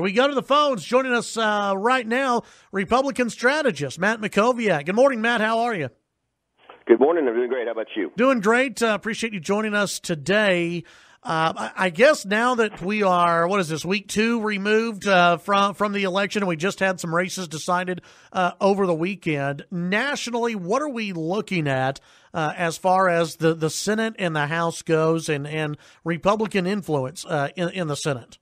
We go to the phones. Joining us right now, Republican strategist Matt Mackowiak. Good morning, Matt. How are you? Good morning. I'm doing great. How about you? Doing great. Appreciate you joining us today. I guess now that we are, week 2 removed from the election, and we just had some races decided over the weekend. Nationally, what are we looking at as far as the Senate and the House goes, and Republican influence in the Senate?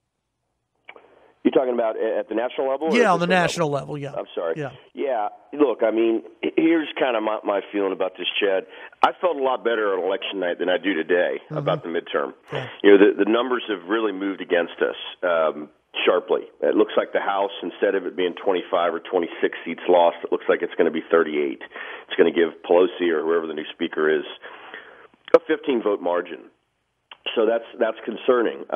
You're talking about at the national level? Yeah, on the national level, yeah. I'm sorry. Yeah. Look, I mean, here's kind of my feeling about this, Chad. I felt a lot better on election night than I do today about the midterm. Yeah. You know, the numbers have really moved against us sharply. It looks like the House, instead of it being 25 or 26 seats lost, it looks like it's going to be 38. It's going to give Pelosi or whoever the new speaker is a 15-vote margin. So that's concerning.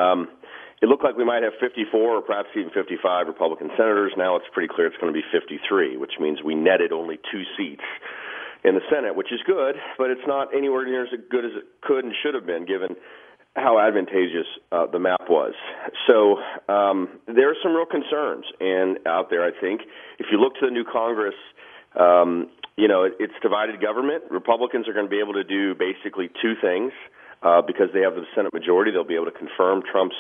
It looked like we might have 54 or perhaps even 55 Republican senators. Now it's pretty clear it's going to be 53, which means we netted only 2 seats in the Senate, which is good, but it's not anywhere near as good as it could and should have been given how advantageous the map was. So there are some real concerns out there, I think. If you look to the new Congress, it's divided government. Republicans are going to be able to do basically 2 things. Because they have the Senate majority, they'll be able to confirm Trump's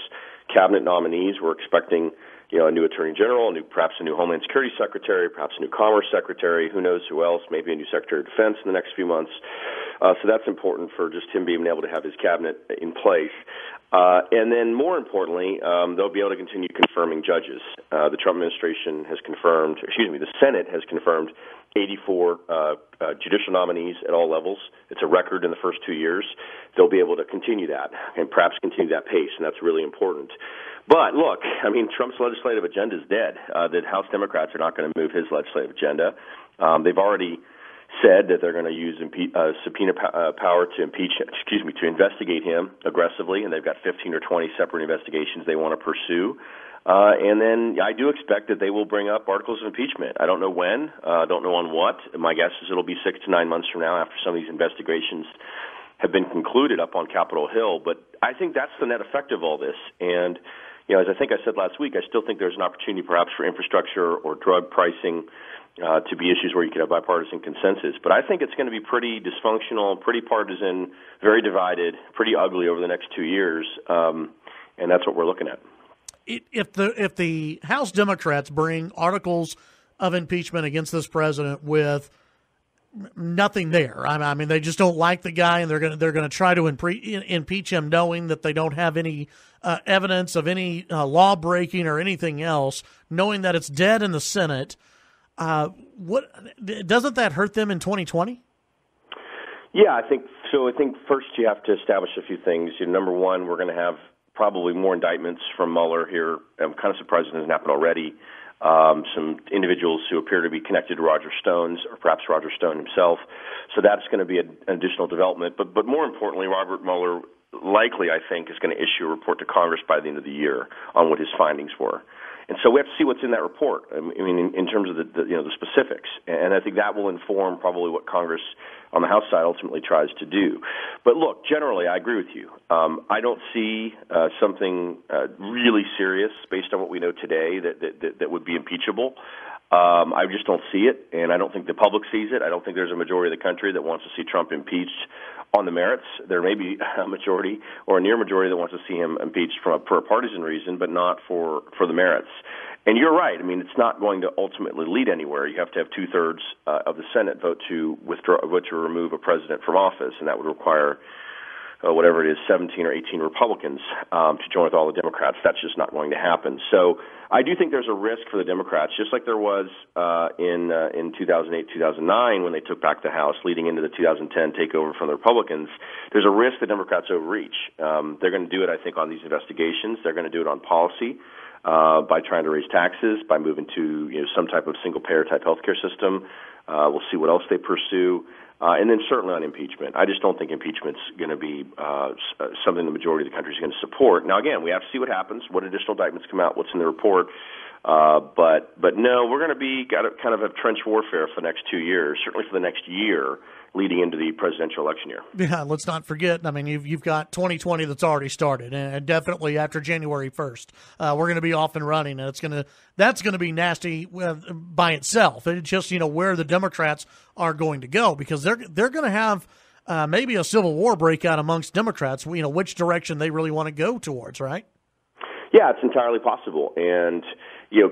cabinet nominees. We're expecting, a new attorney general, perhaps a new Homeland Security secretary, perhaps a new Commerce secretary. Who knows who else? Maybe a new Secretary of Defense in the next few months. So that's important for just him being able to have his cabinet in place. And then more importantly, they'll be able to continue confirming judges. The Trump administration has the Senate has confirmed 84 judicial nominees at all levels. It's a record in the first 2 years. They'll be able to continue that and perhaps continue that pace, and that's really important. But look, I mean, Trump's legislative agenda is dead. The House Democrats are not going to move his legislative agenda. They've already said that they're going to use subpoena power to investigate him aggressively, and they've got 15 or 20 separate investigations they want to pursue. And then I do expect that they will bring up articles of impeachment. I don't know when, don't know on what. My guess is it'll be 6 to 9 months from now after some of these investigations have been concluded up on Capitol Hill. But I think that's the net effect of all this. And, as I think I said last week, I still think there's an opportunity perhaps for infrastructure or drug pricing to be issues where you could have bipartisan consensus. But I think it's going to be pretty dysfunctional, pretty partisan, very divided, pretty ugly over the next 2 years. And that's what we're looking at. If the House Democrats bring articles of impeachment against this president with nothing there, I mean, they just don't like the guy, and they're going to try to impeach him, knowing that they don't have any evidence of any law breaking or anything else, knowing that it's dead in the Senate. What doesn't that hurt them in 2020? Yeah, I think so. I think first you have to establish a few things. Number one, we're going to have probably more indictments from Mueller here. I'm kind of surprised it hasn't happened already. Some individuals who appear to be connected to Roger Stone's, or perhaps Roger Stone himself. So that's going to be an additional development. But more importantly, Robert Mueller likely, I think, is going to issue a report to Congress by the end of the year on what his findings were. And so we have to see what's in that report. I mean, in terms of the specifics, and I think that will inform probably what Congress on the House side ultimately tries to do. But look, generally, I agree with you. I don't see something really serious based on what we know today that would be impeachable. I just don't see it, and I don't think the public sees it. I don't think there's a majority of the country that wants to see Trump impeached on the merits. There may be a majority or a near majority that wants to see him impeached for a partisan reason, but not for the merits. And you're right. I mean, it's not going to ultimately lead anywhere. You have to have 2/3 of the Senate vote to remove a president from office, and that would require whatever it is, 17 or 18 Republicans to join with all the Democrats. That's just not going to happen. So I do think there's a risk for the Democrats, just like there was in 2008, 2009 when they took back the House, leading into the 2010 takeover from the Republicans. There's a risk the Democrats overreach. They're going to do it, I think, on these investigations. They're going to do it on policy. By trying to raise taxes, by moving to some type of single-payer type healthcare system. We'll see what else they pursue. And then certainly on impeachment. I just don't think impeachment's going to be something the majority of the country is going to support. Now, again, we have to see what happens, what additional indictments come out, what's in the report. But no, we're going to be kind of have trench warfare for the next 2 years, certainly for the next year, leading into the presidential election year. Yeah, let's not forget. I mean, you've got 2020 that's already started, and definitely after January 1st, we're going to be off and running, and that's going to be nasty by itself. It's just where the Democrats are going to go, because they're going to have maybe a civil war breakout amongst Democrats. Which direction they really want to go towards, right? Yeah, it's entirely possible, and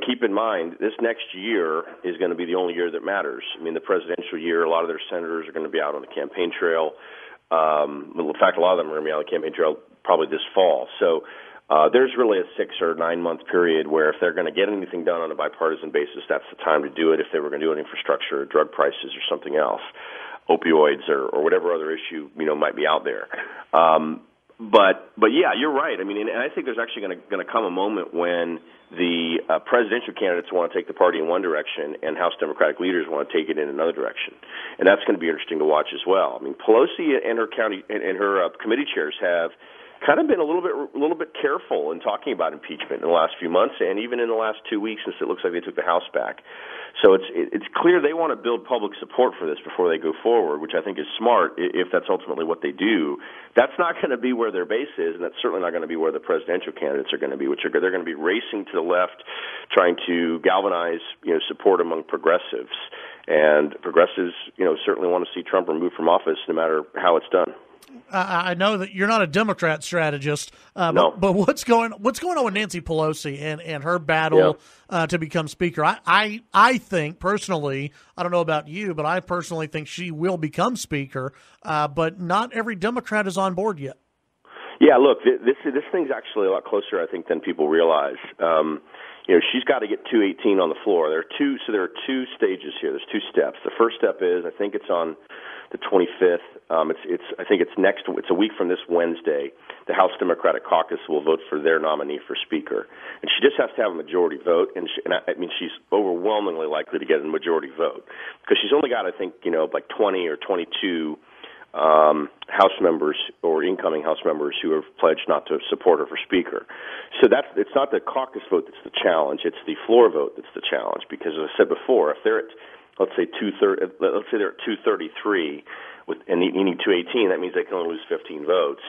keep in mind, this next year is going to be the only year that matters. I mean, the presidential year, a lot of their senators are going to be out on the campaign trail. In fact, a lot of them are going to be on the campaign trail probably this fall. So there's really a 6 or 9 month period where if they're going to get anything done on a bipartisan basis, that's the time to do it. If they were going to do an infrastructure, drug prices, or something else, opioids, or whatever other issue might be out there. But yeah, you're right. I mean, and I think there's actually going to come a moment when the presidential candidates want to take the party in one direction and House Democratic leaders want to take it in another direction, and that's going to be interesting to watch as well. I mean, Pelosi and her committee chairs have kind of been a little bit careful in talking about impeachment in the last few months, and even in the last 2 weeks since it looks like they took the House back. So it's clear they want to build public support for this before they go forward, which I think is smart if that's ultimately what they do. That's not going to be where their base is, and that's certainly not going to be where the presidential candidates are going to be, they're going to be racing to the left, trying to galvanize support among progressives. And progressives certainly want to see Trump removed from office no matter how it's done. I know that you're not a Democrat strategist, no. but what's going on with Nancy Pelosi and her battle to become Speaker? I think personally, I don't know about you, but I personally think she will become Speaker, but not every Democrat is on board yet. Yeah, look, this thing's actually a lot closer, I think, than people realize. She's got to get 218 on the floor. There are two stages here. There's 2 steps. The first step is, I think it's on the 25th. I think it's a week from this Wednesday. The House Democratic Caucus will vote for their nominee for Speaker, and she just has to have a majority vote. And she's overwhelmingly likely to get a majority vote because she's only got, I think, like 20 or 22 House members or incoming House members who have pledged not to support her for Speaker. So it's not the caucus vote that's the challenge; it's the floor vote that's the challenge. Because as I said before, if they're at let's say they're at 233 and needing 218, that means they can only lose 15 votes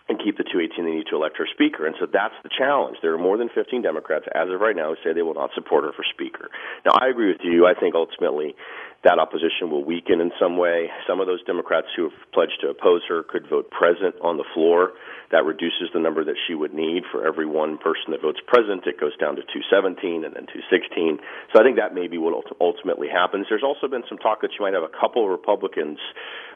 and keep the 218 they need to elect her Speaker. And so that's the challenge. There are more than 15 Democrats as of right now who say they will not support her for Speaker. Now, I agree with you. I think ultimately that opposition will weaken in some way. Some of those Democrats who have pledged to oppose her could vote present on the floor. That reduces the number that she would need for every one person that votes present. It goes down to 217 and then 216. So I think that may be what ultimately happens. There's also been some talk that she might have a couple of Republicans,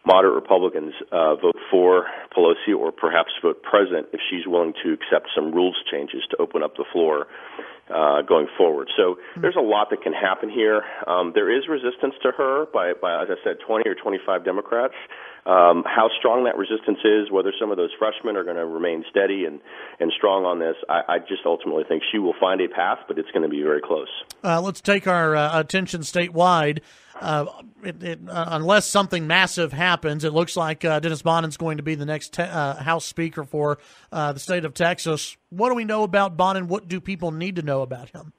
moderate Republicans, vote for Pelosi or perhaps vote present if she's willing to accept some rules changes to open up the floor going forward. So there's a lot that can happen here. There is resistance to her by, as I said, 20 or 25 Democrats. How strong that resistance is, whether some of those freshmen are going to remain steady and strong on this, I just ultimately think she will find a path, but it's going to be very close. Let's take our attention statewide. Unless something massive happens, it looks like Dennis Bonin's going to be the next House Speaker for the state of Texas. What do we know about Bonin? What do people need to know about him?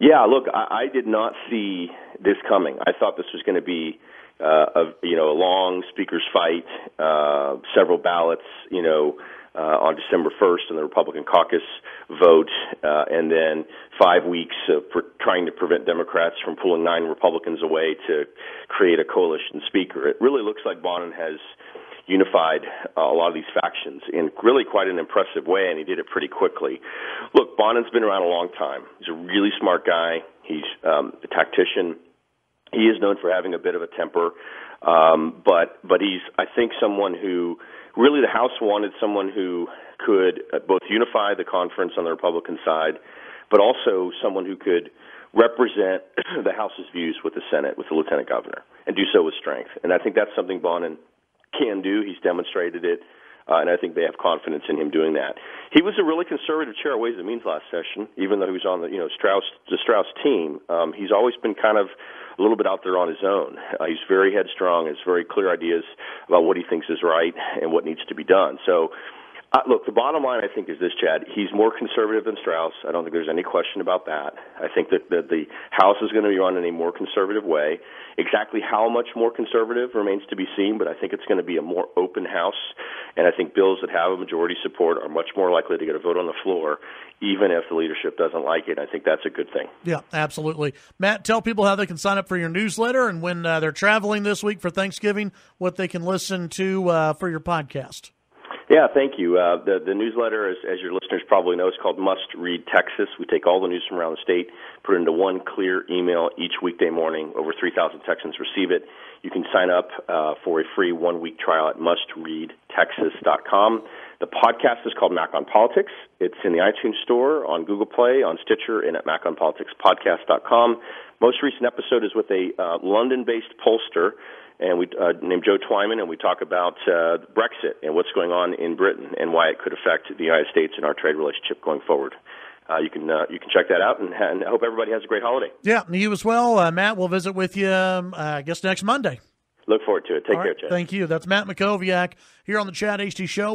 Yeah, look, I did not see this coming. I thought this was going to be a long speaker's fight, several ballots, on December 1st in the Republican caucus vote, and then 5 weeks of trying to prevent Democrats from pulling 9 Republicans away to create a coalition speaker. It really looks like Bonin has unified a lot of these factions in really quite an impressive way, and he did it pretty quickly. Look, Bonin's been around a long time. He's a really smart guy. He's a tactician. He is known for having a bit of a temper, but he's, I think, someone who really the House wanted someone who could both unify the conference on the Republican side, but also someone who could represent the House's views with the Senate, with the lieutenant governor, and do so with strength. And I think that's something Bonin can do. He's demonstrated it, and I think they have confidence in him doing that. He was a really conservative chair of Ways and Means last session, even though he was on the Strauss team. He's always been kind of a little bit out there on his own. He's very headstrong, has very clear ideas about what he thinks is right and what needs to be done. So Look, the bottom line, I think, is this, Chad. He's more conservative than Strauss. I don't think there's any question about that. I think that the House is going to be run in a more conservative way. Exactly how much more conservative remains to be seen, but I think it's going to be a more open House, and I think bills that have a majority support are much more likely to get a vote on the floor, even if the leadership doesn't like it. I think that's a good thing. Yeah, absolutely. Matt, tell people how they can sign up for your newsletter, and when they're traveling this week for Thanksgiving, what they can listen to for your podcast. Yeah, thank you. The newsletter, as your listeners probably know, is called Must Read Texas. We take all the news from around the state, put it into one clear email each weekday morning. Over 3,000 Texans receive it. You can sign up for a free one-week trial at mustreadtexas.com. The podcast is called Mac on Politics. It's in the iTunes Store, on Google Play, on Stitcher, and at maconpoliticspodcast.com. Most recent episode is with a London-based pollster, and we named Joe Twyman, and we talk about Brexit and what's going on in Britain and why it could affect the United States and our trade relationship going forward. You can check that out, and I hope everybody has a great holiday. Yeah, you as well. Matt, we'll visit with you, I guess, next Monday. Look forward to it. Take care, Chad. Thank you. That's Matt Mackowiak here on the Chad Hasty Show.